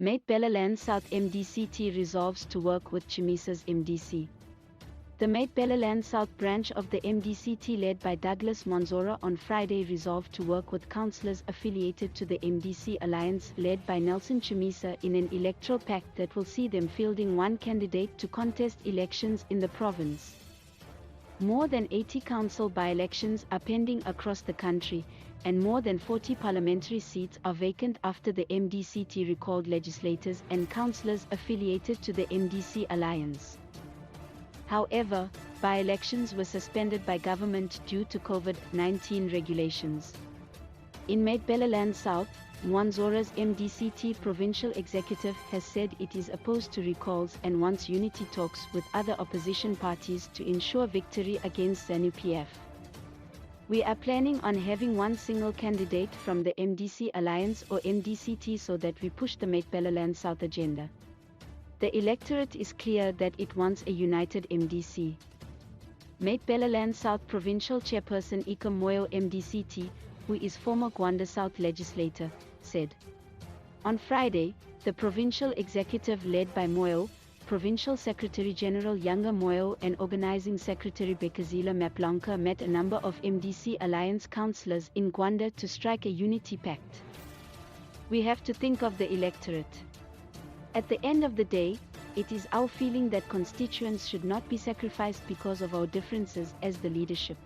Matabeleland South MDCT resolves to work with Chimisa's MDC. The Matabeleland South branch of the MDCT led by Douglas Monzora on Friday resolved to work with councillors affiliated to the MDC alliance led by Nelson Chamisa in an electoral pact that will see them fielding one candidate to contest elections in the province. More than 80 council by-elections are pending across the country, and more than 40 parliamentary seats are vacant after the MDCT recalled legislators and councillors affiliated to the MDC alliance. However, by-elections were suspended by government due to COVID-19 regulations. In Matabeleland South, Monzora's MDCT provincial executive has said it is opposed to recalls and wants unity talks with other opposition parties to ensure victory against ZANU-PF. We are planning on having one single candidate from the MDC Alliance or MDCT so that we push the Matabeleland South agenda. The electorate is clear that it wants a united MDC. Matabeleland South Provincial Chairperson Ika Moyo MDCT, who is former Gwanda South legislator, said. On Friday, the provincial executive led by Moyo, Provincial Secretary General Younger Moyo and Organizing Secretary Bekezela Maplanka met a number of MDC Alliance councillors in Gwanda to strike a unity pact. We have to think of the electorate. At the end of the day, it is our feeling that constituents should not be sacrificed because of our differences as the leadership.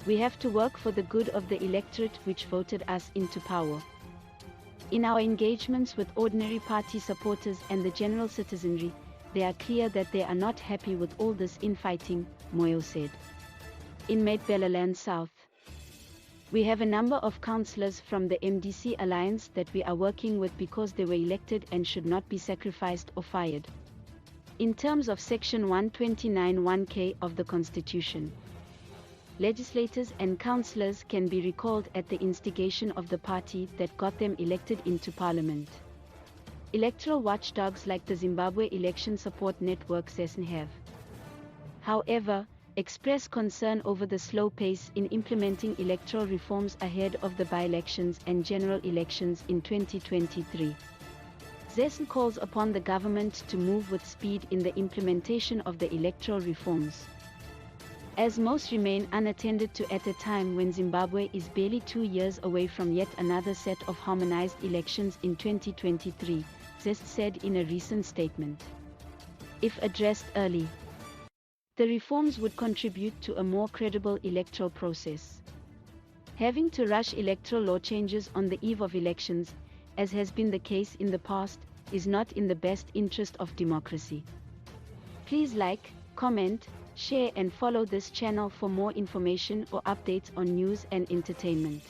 We have to work for the good of the electorate which voted us into power. In our engagements with ordinary party supporters and the general citizenry, they are clear that they are not happy with all this infighting, Moyo said. In Matabeleland South, we have a number of councillors from the MDC alliance that we are working with because they were elected and should not be sacrificed or fired. In terms of Section 129(1)(k) of the Constitution, legislators and councillors can be recalled at the instigation of the party that got them elected into parliament. Electoral watchdogs like the Zimbabwe Election Support Network (ZESN) have, however, expressed concern over the slow pace in implementing electoral reforms ahead of the by-elections and general elections in 2023. ZESN calls upon the government to move with speed in the implementation of the electoral reforms, as most remain unattended to at a time when Zimbabwe is barely 2 years away from yet another set of harmonized elections in 2023, ZESN said in a recent statement. If addressed early, the reforms would contribute to a more credible electoral process. Having to rush electoral law changes on the eve of elections, as has been the case in the past, is not in the best interest of democracy. Please like, comment, share and follow this channel for more information or updates on news and entertainment.